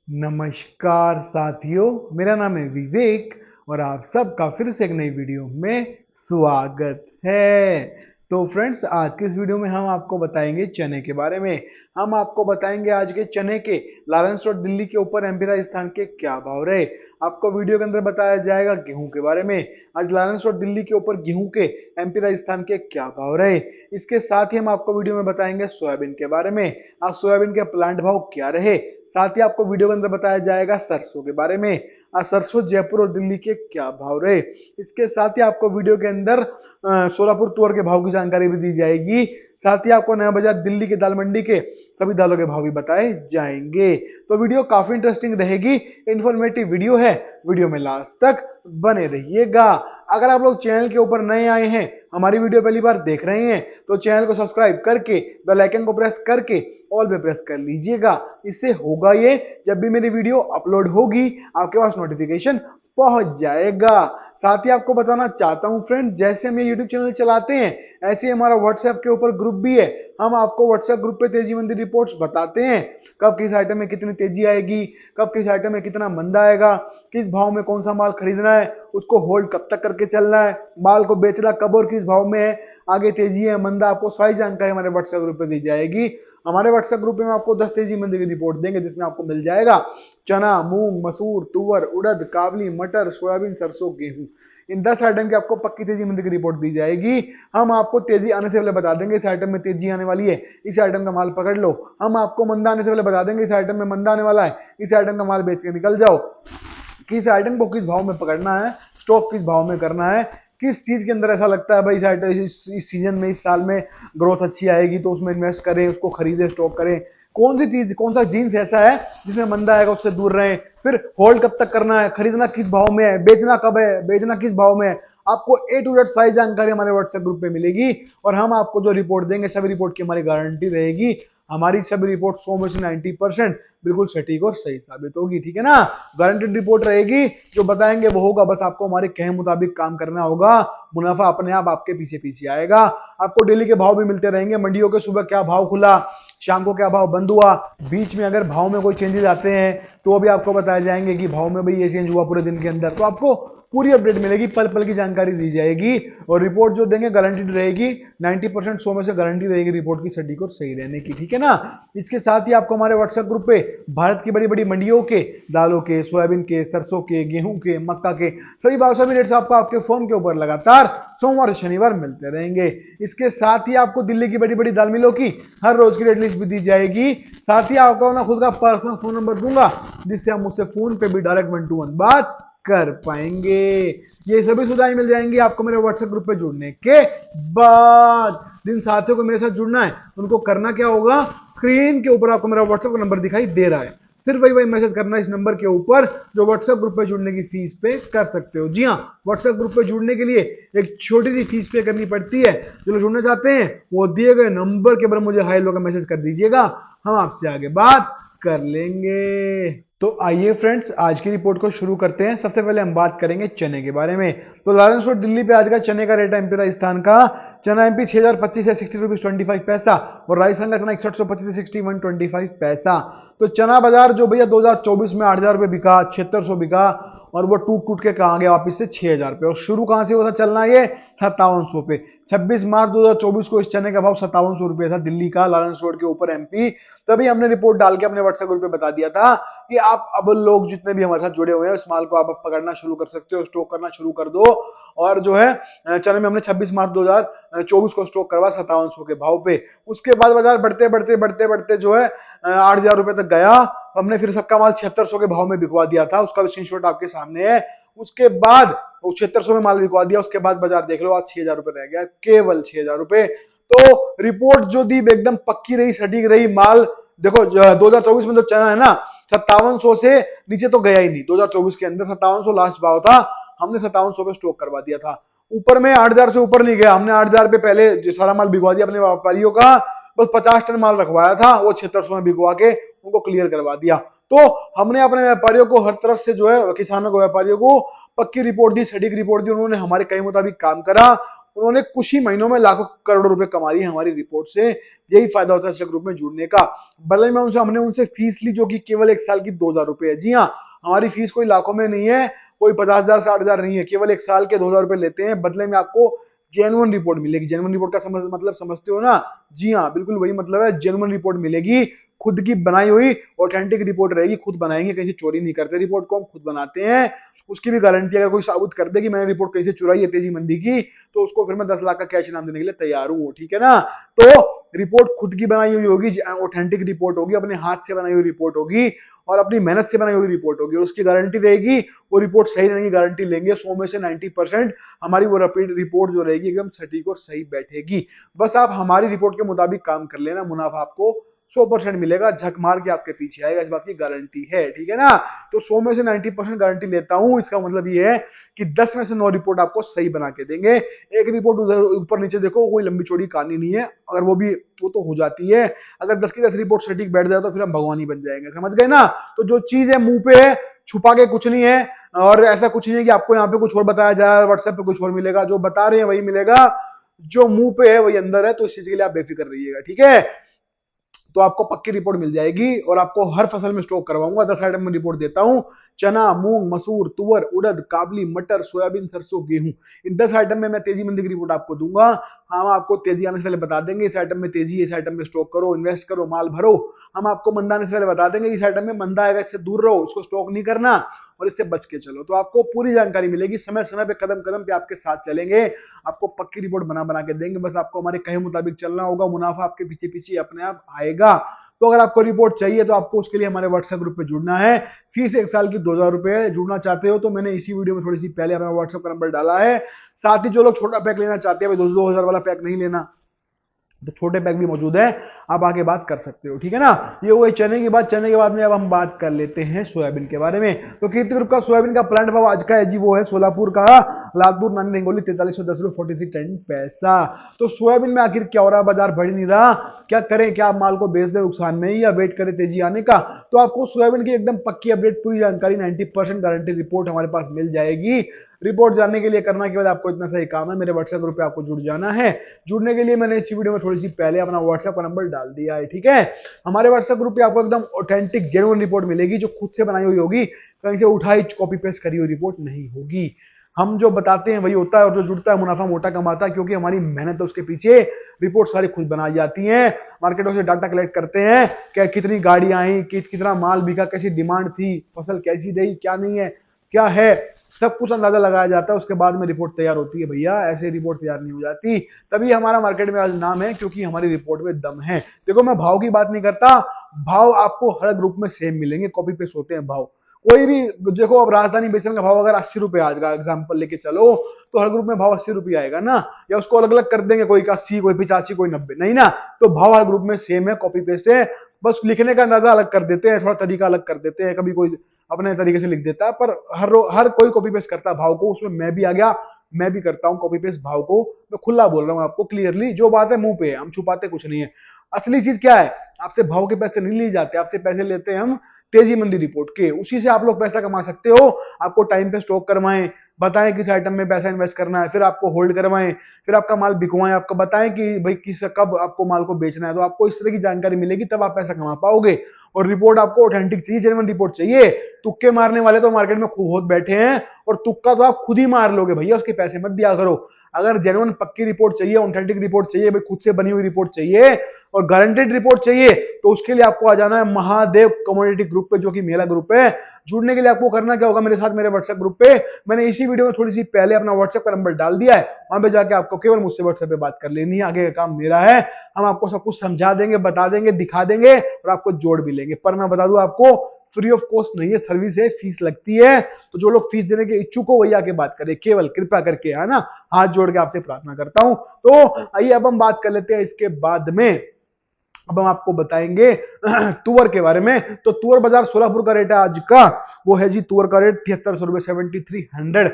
नमस्कार साथियों, मेरा नाम है विवेक और आप सबका फिर से एक नई वीडियो में स्वागत है। तो फ्रेंड्स, आज के इस वीडियो में हम आपको बताएंगे चने के बारे में। हम आपको बताएंगे आज के चने के लारेंस रोड दिल्ली के ऊपर एमपी राजस्थान के क्या भाव रहे। आपको वीडियो के अंदर बताया जाएगा गेहूं के बारे में। आज लारेंस रोड दिल्ली के ऊपर गेहूं के एमपी राजस्थान के क्या भाव रहे। इसके साथ ही हम आपको वीडियो में बताएंगे सोयाबीन के बारे में। आज सोयाबीन के प्लांट भाव क्या रहे। साथ ही आपको वीडियो के अंदर बताया जाएगा सरसों के बारे में। आज सरसों जयपुर और दिल्ली के क्या भाव रहे। इसके साथ ही आपको वीडियो के अंदर सोलापुर तुअर के भाव की जानकारी भी दी जाएगी। साथ ही आपको नया बाजार दिल्ली के दाल मंडी के सभी दालों के भाव भी बताए जाएंगे। तो वीडियो काफी इंटरेस्टिंग रहेगी, इंफॉर्मेटिव वीडियो है। वीडियो में लास्ट तक बने रहिएगा। अगर आप लोग चैनल के ऊपर नए आए हैं, हमारी वीडियो पहली बार देख रहे हैं, तो चैनल को सब्सक्राइब करके बेल आइकन को प्रेस करके ऑल पे प्रेस कर लीजिएगा। इससे होगा ये, जब भी मेरी वीडियो अपलोड होगी आपके पास नोटिफिकेशन पहुंच जाएगा। साथ ही आपको बताना चाहता हूं फ्रेंड, जैसे हम ये यूट्यूब चैनल चलाते हैं ऐसे ही हमारा व्हाट्सएप के ऊपर ग्रुप भी है। हम आपको व्हाट्सएप ग्रुप पे तेजी मंदी रिपोर्ट्स बताते हैं, कब किस आइटम में कितनी तेजी आएगी, कब किस आइटम में कितना मंदा आएगा, किस भाव में कौन सा माल खरीदना है, उसको होल्ड कब तक करके चलना है, माल को बेचना कब और किस भाव में है, आगे तेजी है मंदा, आपको सारी जानकारी हमारे व्हाट्सएप ग्रुप पे दी जाएगी। हमारे व्हाट्सएप ग्रुप में आपको 10 तेजी मंदी की रिपोर्ट देंगे, जिसमें आपको मिल जाएगा चना, मूंग, मसूर, तुवर, उड़द, काबली, मटर, सोयाबीन, सरसों, गेहूं। इन 10 आइटम की आपको पक्की तेजी मंदी की रिपोर्ट दी जाएगी। हम आपको तेजी आने से पहले बता देंगे इस आइटम में तेजी आने वाली है, इस आइटम का माल पकड़ लो। हम आपको मंदा आने से पहले बता देंगे इस आइटम में मंदा आने वाला है, इस आइटम का माल बेच के निकल जाओ। किस आइटम को किस भाव में पकड़ना है, स्टॉक किस भाव में करना है, किस चीज के अंदर ऐसा लगता है भाई इस आइटम इस सीजन में, इस साल में ग्रोथ अच्छी आएगी तो उसमें इन्वेस्ट करें, उसको खरीदें, स्टॉक करें। कौन सी चीज, कौन सा जीन्स ऐसा है जिसमें मंदा आएगा उससे दूर रहें। फिर होल्ड कब तक करना है, खरीदना किस भाव में है, बेचना कब है, बेचना किस भाव में है। आपको ए टू जेड सारी जानकारी हमारे व्हाट्सएप ग्रुप पे मिलेगी। और हम आपको जो रिपोर्ट देंगे सभी रिपोर्ट की हमारी गारंटी रहेगी। हमारी सभी रिपोर्ट 100 में से 90% बिल्कुल सटीक और सही साबित होगी, ठीक है ना। गारंटेड रिपोर्ट रहेगी, जो बताएंगे वो होगा, बस आपको हमारे कहे मुताबिक काम करना होगा। मुनाफा अपने आप आपके पीछे पीछे आएगा। आपको डेली के भाव भी मिलते रहेंगे, मंडियों के सुबह क्या भाव खुला, शाम को क्या भाव बंद हुआ, बीच में अगर भाव में कोई चेंजेस आते हैं तो भी आपको बताए जाएंगे कि भाव में भाई ये चेंज हुआ पूरे दिन के अंदर। तो आपको पूरी अपडेट मिलेगी, पल पल की जानकारी दी जाएगी। और रिपोर्ट जो देंगे गारंटीड रहेगी, 90% 100 में से गारंटी रहेगी रिपोर्ट की सटीक और सही रहने की, ठीक है ना। इसके साथ ही आपको हमारे व्हाट्सएप ग्रुप पे भारत की बड़ी बड़ी मंडियों के दालों के, सोयाबीन के, सरसों के, गेहूं के, मक्का के सभी भाव, सभी रेट्स आपको आपके फोन के ऊपर लगातार सोमवार और शनिवार मिलते रहेंगे। इसके साथ ही आपको दिल्ली की बड़ी बड़ी दाल मिलों की हर रोज की रेट लिस्ट भी दी जाएगी। साथ ही आपको ना खुद का पर्सनल फोन नंबर दूंगा, जिससे हम मुझसे फोन पे भी डायरेक्ट 1 to 1 बात कर पाएंगे। ये सभी सुविधाएं मिल जाएंगी आपको मेरे व्हाट्सएप ग्रुप पे जुड़ने के बाद। जिन साथियों को मेरे साथ जुड़ना है उनको करना क्या होगा, स्क्रीन के ऊपर आपको मेरा व्हाट्सएप नंबर दिखाई दे रहा है, सिर्फ वही मैसेज करना है इस नंबर के ऊपर, जो व्हाट्सएप ग्रुप पे जुड़ने की फीस पे कर सकते हो। जी हाँ, व्हाट्सएप ग्रुप पे जुड़ने के लिए एक छोटी सी फीस पे करनी पड़ती है। जो लोग जुड़ना चाहते हैं वो दिए गए नंबर के ऊपर मुझे हाई लो का मैसेज कर दीजिएगा, हम आपसे आगे बात कर लेंगे। तो आइए फ्रेंड्स, आज की रिपोर्ट को शुरू करते हैं। सबसे पहले हम बात करेंगे चने के बारे में। तो लारेंस रोड दिल्ली पे आज का चने का रेट है एमपी राजस्थान का। चना एमपी 6025 है 60 रुपीज 25 पैसा, और राजस्थान का चना 6125 है 6125 पैसा। तो चना बाजार जो भैया 2024 में 8000 रुपये बिका, 7600 बिका, और वो टूट टूट के कहा गया वापिस से 6000 रुपये। और शुरू कहां से हुआ था चलना, ये 5700 पे। 26 मार्च 2024 को इस चने का भाव 5700 रुपये था दिल्ली का, लारेंस रोड के ऊपर एमपी। तभी हमने रिपोर्ट डाल के अपने व्हाट्सएप ग्रुप पे बता दिया था कि आप अब लोग जितने भी हमारे साथ जुड़े हुए हैं उस माल को आप पकड़ना शुरू कर सकते हो, स्टॉक करना शुरू कर दो। और जो है चने में हमने 26 मार्च 2024 को स्टॉक करवा 5700 के भाव पे। उसके बाद बाजार बढ़ते बढ़ते बढ़ते बढ़ते जो है 8000 रुपए तक गया। हमने फिर सबका माल 7600 के भाव में बिकवा दिया था, उसका भी स्क्रीनशॉट आपके सामने है। उसके बाद 7600 में माल बिकवा दिया, उसके बाद बाजार देख लो आज 6000 रुपए रह गया, केवल 6000 रुपए। तो रिपोर्ट जो दी एकदम पक्की रही, सटीक रही। माल देखो 2024 में जो चना है ना, 5700 से नीचे तो गया ही नहीं। 2024 के अंदर 5700 लास्ट भाव था, हमने 5700 पे स्टॉक करवा दिया था। ऊपर में 8000 से ऊपर नहीं गया, हमने 8000 पे पहले जो सारा माल बिकवा दिया अपने व्यापारियों का। बस 50 टन माल रखवाया था, वो 7600 में बिकवा के उनको क्लियर करवा दिया। तो हमने अपने व्यापारियों को हर तरफ से जो है, किसानों को, व्यापारियों को पक्की रिपोर्ट दी, सटीक रिपोर्ट दी। उन्होंने हमारे कहे मुताबिक काम करा। उन्होंने कुछ ही महीनों में लाखों करोड़ों रुपए कमा लिए हमारी रिपोर्ट से। यही फायदा होता है इस ग्रुप में जुड़ने का। बदले में हमने उनसे फीस ली जो कि केवल 1 साल की 2,000 रुपए है। जी हाँ, हमारी फीस कोई लाखों में नहीं है, कोई 50,000 60,000 नहीं है, केवल 1 साल के 2,000 रुपए लेते हैं। बदले में आपको जेन्युइन रिपोर्ट मिलेगी। जेन्युइन रिपोर्ट का मतलब समझते हो ना? जी हाँ, बिल्कुल वही मतलब है, जेन्युइन रिपोर्ट मिलेगी, खुद की बनाई हुई ऑथेंटिक रिपोर्ट रहेगी। खुद बनाएंगे, कहीं से चोरी नहीं करते, रिपोर्ट को हम खुद बनाते हैं। उसकी भी गारंटी, अगर कोई साबित कर दे कि मैंने रिपोर्ट कहीं से चुराई है तेजी मंदी की, तो उसको फिर मैं 10 लाख का कैश इनाम देने के लिए तैयार हूँ। ठीक है ना? तो रिपोर्ट खुद की बनाई हुई होगी, ऑथेंटिक रिपोर्ट होगी, अपने हाथ से बनाई हुई रिपोर्ट होगी और अपनी मेहनत से बनाई हुई रिपोर्ट होगी, और उसकी गारंटी रहेगी। वो रिपोर्ट सही रहने की गारंटी लेंगे। 100 में से 90% हमारी वो रिपोर्ट जो रहेगी एकदम सटीक और सही बैठेगी। बस आप हमारी रिपोर्ट के मुताबिक काम कर लेना, मुनाफा आपको 100% मिलेगा, झक मार के आपके पीछे आएगा, इस बात की गारंटी है। ठीक है ना? तो 100 में से 90% गारंटी लेता हूं। इसका मतलब ये है कि 10 में से 9 रिपोर्ट आपको सही बना के देंगे। एक रिपोर्ट उधर ऊपर नीचे देखो, कोई लंबी चौड़ी कहानी नहीं है, अगर वो भी वो तो हो जाती है। अगर 10 की 10 रिपोर्ट सटीक बैठ जाए तो फिर हम भगवान ही बन जाएंगे। समझ गए ना? तो जो चीज है मुंह पे है, छुपा के कुछ नहीं है, और ऐसा कुछ नहीं है कि आपको यहाँ पे कुछ और बताया जाए, व्हाट्सएप पे कुछ और मिलेगा। जो बता रहे हैं वही मिलेगा, जो मुंह पे है वही अंदर है। तो इस चीज के लिए आप बेफिक्र रहिएगा। ठीक है? तो आपको पक्की रिपोर्ट मिल जाएगी, और आपको हर फसल में स्टॉक करवाऊंगा। 10 आइटम में रिपोर्ट देता हूं। चना, मूंग, मसूर, तुअर, उड़द, काबली, मटर, सोयाबीन, सरसों, गेहूं, इन 10 आइटम में मैं तेजी मंदी की रिपोर्ट आपको दूंगा। हम आपको तेजी आने से पहले बता देंगे इस आइटम में तेजी, इस आइटम में स्टॉक करो, इन्वेस्ट करो, माल भरो। हम आपको मंदा आने से पहले बता देंगे इस आइटम में मंदा आएगा, इससे दूर रहो, इसको स्टॉक नहीं करना और इससे बच के चलो। तो आपको पूरी जानकारी मिलेगी, समय समय पे, कदम कदम पे आपके साथ चलेंगे, आपको पक्की रिपोर्ट बना बना के देंगे। बस आपको हमारे कहे मुताबिक चलना होगा, मुनाफा आपके पीछे पीछे अपने आप आएगा। तो अगर आपको रिपोर्ट चाहिए तो आपको उसके लिए हमारे व्हाट्सएप ग्रुप पे जुड़ना है। फीस 1 साल की 2,000 रुपए है। जुड़ना चाहते हो तो मैंने इसी वीडियो में थोड़ी सी पहले अपना व्हाट्सएप का नंबर डाला है। साथ ही जो लोग छोटा पैक लेना चाहते हैं, 2,000 वाला पैक नहीं लेना, तो छोटे पैक भी मौजूद है, आप आगे बात कर सकते हो। ठीक है ना? ये हुई चने की बात। चने के बाद में अब हम बात कर लेते हैं सोयाबीन के बारे में। तो कीर्ति ग्रुप का सोयाबीन का प्लांट भाव आज का है जी, वो है सोलापुर का लालपुर नानी रंगोली 4310 रुपये 43 पैसा। तो सोयाबीन में आखिर क्या हो रहा है? बाजार बढ़ नहीं रहा, क्या करें? क्या माल को बेच दे नुकसान में या वेट करें तेजी आने का? तो आपको सोयाबीन की एकदम पक्की अपडेट, पूरी जानकारी, 90% गारंटी रिपोर्ट हमारे पास मिल जाएगी। रिपोर्ट जानने के लिए करना केवल आपको इतना सही काम है, मेरे व्हाट्सएप ग्रुप पे आपको जुड़ जाना है। जुड़ने के लिए मैंने इस वीडियो में थोड़ी सी पहले अपना व्हाट्सएप का नंबर डाल दिया है। ठीक है? हमारे व्हाट्सएप ग्रुप पे आपको एकदम ऑथेंटिक जेन्युइन रिपोर्ट मिलेगी, जो खुद से बनाई हुई होगी, कहीं से उठाई कॉपी पेस्ट करी हुई रिपोर्ट नहीं होगी। हम जो बताते हैं वही होता है, और जो जुड़ता है मुनाफा मोटा कमाता है, क्योंकि हमारी मेहनत है उसके पीछे। रिपोर्ट सारी खुद बनाई जाती है, मार्केटों से डाटा कलेक्ट करते हैं, क्या कितनी गाड़ियां आई, कितना माल बिका, कैसी डिमांड थी, फसल कैसी रही, क्या नहीं है, क्या है, सब कुछ अंदाजा लगाया जाता है। उसके बाद में रिपोर्ट तैयार होती है भैया, ऐसे रिपोर्ट तैयार नहीं हो जाती। तभी हमारा मार्केट में आज नाम है, क्योंकि हमारी रिपोर्ट में दम है। देखो, मैं भाव की बात नहीं करता, भाव आपको हर ग्रुप में सेम मिलेंगे, कॉपी पेस्ट होते हैं भाव। कोई भी देखो, अब राजधानी बेसन का भाव अगर 80 रुपए आएगा, एग्जाम्पल लेके चलो, तो हर ग्रुप में भाव 80 रुपये आएगा ना? या उसको अलग अलग कर देंगे, कोई 80, कोई 85, कोई 90? नहीं ना। तो भाव हर ग्रुप में सेम है, कॉपी पेस्ट है, बस लिखने का अंदाजा अलग कर देते हैं, थोड़ा तरीका अलग कर देते हैं, कभी कोई अपने तरीके से लिख देता है, पर हर कोई कॉपी पेस्ट करता है भाव को। उसमें मैं भी आ गया, मैं भी करता हूं कॉपी पेस्ट भाव को। मैं खुला बोल रहा हूं आपको, क्लियरली, जो बात है मुंह पे है, हम छुपाते कुछ नहीं है। असली चीज क्या है? आपसे भाव के पैसे नहीं लिए जाते, आपसे पैसे लेते हैं हम तेजी मंदी रिपोर्ट के, उसी से आप लोग पैसा कमा सकते हो। आपको टाइम पे स्टॉक करवाएं, बताएं किस आइटम में पैसा इन्वेस्ट करना है, फिर आपको होल्ड करवाएं, फिर आपका माल बिकवाएं, आपको बताएं कि भाई किस कब आपको माल को बेचना है। तो आपको इस तरह की जानकारी मिलेगी, तब आप पैसा कमा पाओगे। और रिपोर्ट आपको ऑथेंटिक चाहिए, जेन्युइन रिपोर्ट चाहिए। तुक्के मारने वाले तो मार्केट में खूब बहुत बैठे हैं, और तुक्का तो आप खुद ही मार लोगे भैया, उसके पैसे मत दिया करो। अगर जेन्युइन पक्की रिपोर्ट चाहिए, ऑथेंटिक रिपोर्ट चाहिए, भाई खुद से बनी हुई रिपोर्ट चाहिए और गारंटेड रिपोर्ट चाहिए, तो उसके लिए आपको आ जाना है महादेव कमोडिटी ग्रुप पे, जो कि मेरा ग्रुप है। जुड़ने के लिए आपको करना क्या होगा मेरे साथ, मेरे व्हाट्सएप ग्रुप पे मैंने इसी वीडियो में थोड़ी सी पहले अपना व्हाट्सएप का नंबर डाल दिया है। वहां पे जाके आपको केवल मुझसे व्हाट्सएप पे बात कर लेनी है, आगे का काम मेरा है। हम आपको सब कुछ समझा देंगे, बता देंगे, दिखा देंगे, और आपको जोड़ भी लेंगे। पर मैं बता दूं आपको, फ्री ऑफ कॉस्ट नहीं है, सर्विस है, फीस लगती है। तो जो लोग फीस देने के इच्छुक हो वही आके बात करें, केवल कृपया करके, है ना? हाथ जोड़ के आपसे प्रार्थना करता हूं। तो आइए अब हम बात कर लेते हैं इसके बाद में। अब हम आपको बताएंगे तुअर के बारे में। तो तुअर बाजार सोलापुर का रेट है आज का, वो है जी तुअर का रेट 7300 रुपए, 7300।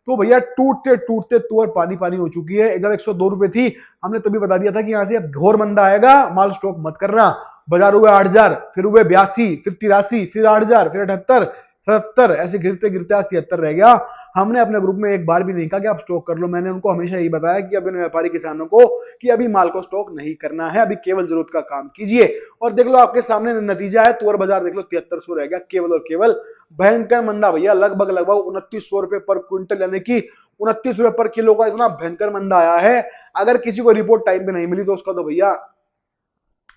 तो भैया टूटते टूटते तुअर पानी पानी हो चुकी है। एकदम 102 रुपए थी, हमने तभी बता दिया था कि यहां से अब घोर मंदा आएगा, माल स्टॉक मत करना। बाजार हुए 8,000, फिर हुए 82, फिर 83, फिर 8,000, फिर 78, 77, ऐसे गिरते गिरते आज 73 रह गया। हमने अपने ग्रुप में एक बार भी नहीं कहा कि आप स्टॉक कर लो। मैंने उनको हमेशा यही बताया कि अभी व्यापारी किसानों को कि अभी माल को स्टॉक नहीं करना है, अभी केवल जरूरत का काम कीजिए। और देख लो आपके सामने नतीजा है, तुअर बाजार देख लो 7300 रह गया केवल और केवल। भयंकर मंदा भैया, लगभग लगभग 2900 रुपए पर क्विंटल, यानी कि 29 रुपए पर किलो का इतना भयंकर मंदा आया है। अगर किसी को रिपोर्ट टाइम पे नहीं मिली तो उसका तो भैया,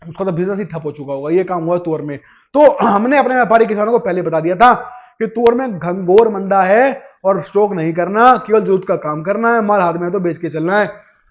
उसका तो बिजनेस ही ठप हो चुका होगा। ये काम हुआ तुअर में। तो हमने अपने व्यापारी किसानों को पहले बता दिया था कि तुअर में घंघोर मंदा है और स्टॉक नहीं करना, केवल जरूरत का काम करना है, माल हाथ में तो बेच के चलना है।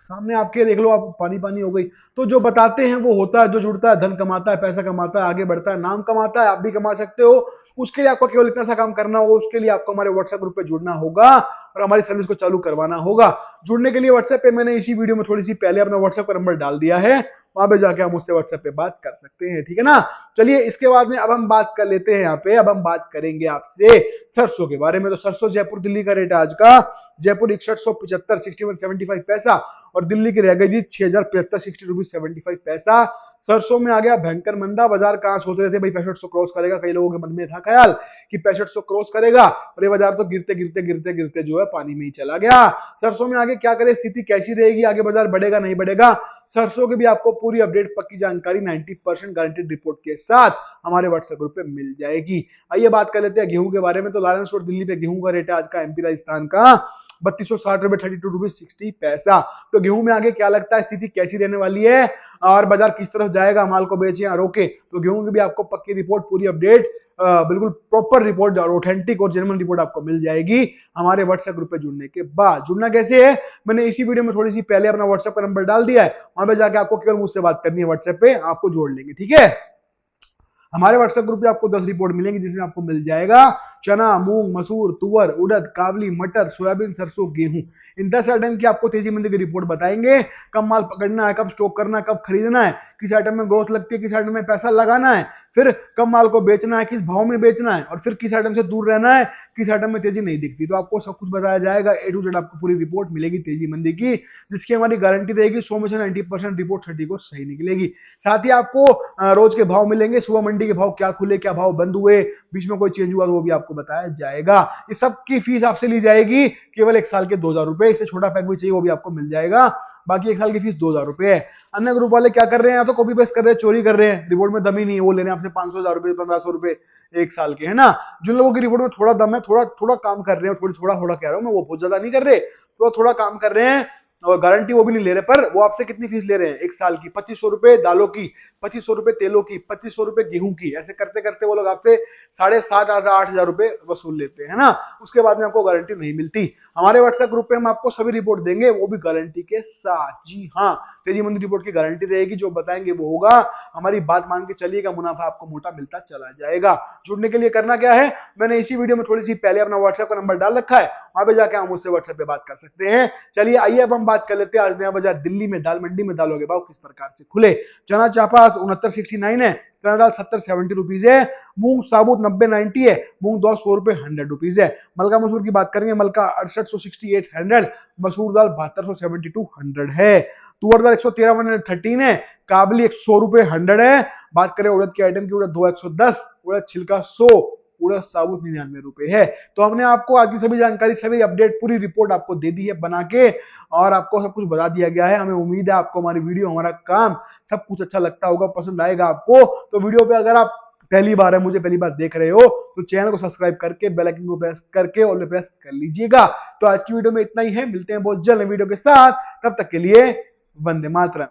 सामने आपके देख लो, आप पानी पानी हो गई। तो जो बताते हैं वो होता है, जो जुड़ता है धन कमाता है, पैसा कमाता है, आगे बढ़ता है, नाम कमाता है। आप भी कमा सकते हो। उसके लिए आपको केवल इतना सा काम करना होगा। उसके लिए आपको हमारे व्हाट्सएप ग्रुप पे जुड़ना होगा और हमारी सर्विस को चालू करवाना होगा। जुड़ने के लिए व्हाट्सएप पे मैंने इसी वीडियो में थोड़ी सी पहले अपना व्हाट्सएप का नंबर डाल दिया है, वहां पे जाके आप मुझसे व्हाट्सएप पे बात कर सकते हैं, ठीक है ना। चलिए इसके बाद में अब हम बात कर लेते हैं, यहाँ पे अब हम बात करेंगे आपसे सरसों के बारे में। तो सरसों जयपुर दिल्ली का रेट है आज का, जयपुर 6175 61.75 पैसा, और दिल्ली की रह गई जी 6075 60 रुपीज 75 पैसा। सरसों में आ गया भयंकर मंदा। बाजार कहां सोच रहे थे भाई 6500 क्रॉस करेगा, कई लोगों के मन में था ख्याल कि 6500 क्रॉस करेगा, और ये बाजार तो गिरते गिरते गिरते गिरते जो है पानी में ही चला गया। सरसों में आगे क्या करे, स्थिति कैसी रहेगी, आगे बाजार बढ़ेगा नहीं बढ़ेगा, सरसों की भी आपको पूरी अपडेट पक्की जानकारी 90% गारंटेड रिपोर्ट के साथ हमारे व्हाट्सएप ग्रुप पे मिल जाएगी। आइए बात कर लेते हैं गेहूं के बारे में। तो लालन स्टोर दिल्ली पे गेहूं का रेट है आज का एमपी राजस्थान का 3260 रुपए 32 रुपीज 60 पैसा। तो गेहूं में आगे क्या लगता है, स्थिति कैसी रहने वाली है और बाजार किस तरफ जाएगा, माल को बेचे या रोके। तो गेहूं की भी आपको पक्की रिपोर्ट, पूरी अपडेट, बिल्कुल प्रॉपर रिपोर्ट और ऑथेंटिक और जेन्युइन रिपोर्ट आपको मिल जाएगी हमारे व्हाट्सएप ग्रुप पे जुड़ने के बाद। जुड़ना कैसे है, मैंने इसी वीडियो में थोड़ी सी पहले अपना व्हाट्सएप का नंबर डाल दिया है, वहां पे जाके आपको केवल मुझसे बात करनी है, व्हाट्सएप पे आपको जोड़ लेंगे, ठीक है। हमारे व्हाट्सएप ग्रुप पे आपको 10 रिपोर्ट मिलेंगी, जिसमें आपको मिल जाएगा चना, मूंग, मसूर, तुअर, उड़द, काबली, मटर, सोयाबीन, सरसों, गेहूं। इन 10 आइटम की आपको तेजी मंदी की रिपोर्ट बताएंगे। कब माल पकड़ना है, कब स्टॉक करना है, कब खरीदना है, किस आइटम में ग्रोथ लगती है, किस आइटम में पैसा लगाना है, फिर कब माल को बेचना है, किस भाव में बेचना है, और फिर किस आइटम से दूर रहना है, किस आइटम में तेजी नहीं दिखती। तो आपको सब कुछ बताया जाएगा, ए टू जेड आपको पूरी रिपोर्ट मिलेगी तेजी मंदी की, जिसकी हमारी गारंटी रहेगी 100 में से 90% रिपोर्ट सटीक और सही निकलेगी। साथ ही आपको रोज के भाव मिलेंगे, सुबह मंडी के भाव क्या खुले, क्या भाव बंद हुए, बीच में कोई चेंज हुआ तो वो भी आपको बताया जाएगा। इस सब की फीस आपसे ली जाएगी केवल 1 साल के 2000 रुपए। इससे छोटा पैक भी चाहिए वो भी आपको मिल जाएगा, बाकी 1 साल की फीस 2000 रुपए है। अन्य ग्रुप वाले क्या कर रहे हैं, या तो कॉपी पेस्ट कर रहे हैं, चोरी कर रहे हैं, रिपोर्ट में दम ही नहीं है, वो ले रहे हैं आपसे 500 हजार रुपए 1500 रुपए 1 साल के, है ना। जिन लोगों की रिपोर्ट में थोड़ा दम है, थोड़ा थोड़ा काम कर रहे हैं, थोड़ा थोड़ा कह रहा हूं मैं, वो बहुत ज्यादा नहीं कर रहे, थोड़ा थोड़ा काम कर रहे हैं और गारंटी वो भी नहीं ले रहे, पर वो आपसे कितनी फीस ले रहे हैं 1 साल की, 2500 रुपए दालों की, 2500 रुपए तेलों की, 2500 रुपए गेहूं की। ऐसे करते करते वो लोग आपसे 7,500 8,000 रुपए वसूल लेते हैं, ना। उसके बाद में आपको गारंटी नहीं मिलती। हमारे व्हाट्सएप ग्रुप पे हम आपको सभी रिपोर्ट देंगे, वो भी गारंटी के साथ। जी हाँ, तेजी मंदी रिपोर्ट की गारंटी रहेगी, जो बताएंगे वो होगा। हमारी बात मान के चलिएगा, मुनाफा आपको मोटा मिलता चला जाएगा। जुड़ने के लिए करना क्या है, मैंने इसी वीडियो में थोड़ी सी पहले अपना व्हाट्सएप का नंबर डाल रखा है, वहां पे जाके आप मुझसे व्हाट्सएप पे बात कर सकते हैं। चलिए आइए अब हम बात कर लेते हैं आज नया बाजार दिल्ली में दाल मंडी में दालों के भाव किस प्रकार से खुले। चना चापा 69.69 है, चना दाल 70-70 रुपीज है, मूंग साबुत 90-90 है, मूंग दाल 100 रुपए 100 रुपीज है। मलका मसूर की बात करेंगे, मलका 6868 मसूर दाल 72 है। तुअर दाल 113 है, काबली 100 रुपए 100 है। बात करें उड़द के आइटम की, उड़द 2 110, उड़द छिलका 100, उड़द साबुत 99 रुपए है। तो हमने आपको आज की सभी जानकारी, सभी अपडेट, पूरी रिपोर्ट आपको दे दी है बना के, और आपको सब कुछ बता दिया गया है। हमें उम्मीद है आपको हमारी वीडियो, हमारा काम सब कुछ अच्छा लगता होगा, पसंद आएगा आपको। तो वीडियो पे अगर आप पहली बार है, मुझे पहली बार देख रहे हो, तो चैनल को सब्सक्राइब करके बेल आइकन को प्रेस करके ऑल पे प्रेस कर लीजिएगा। तो आज की वीडियो में इतना ही है, मिलते हैं बहुत जल्द वीडियो के साथ, तब तक के लिए वंदे मातरम।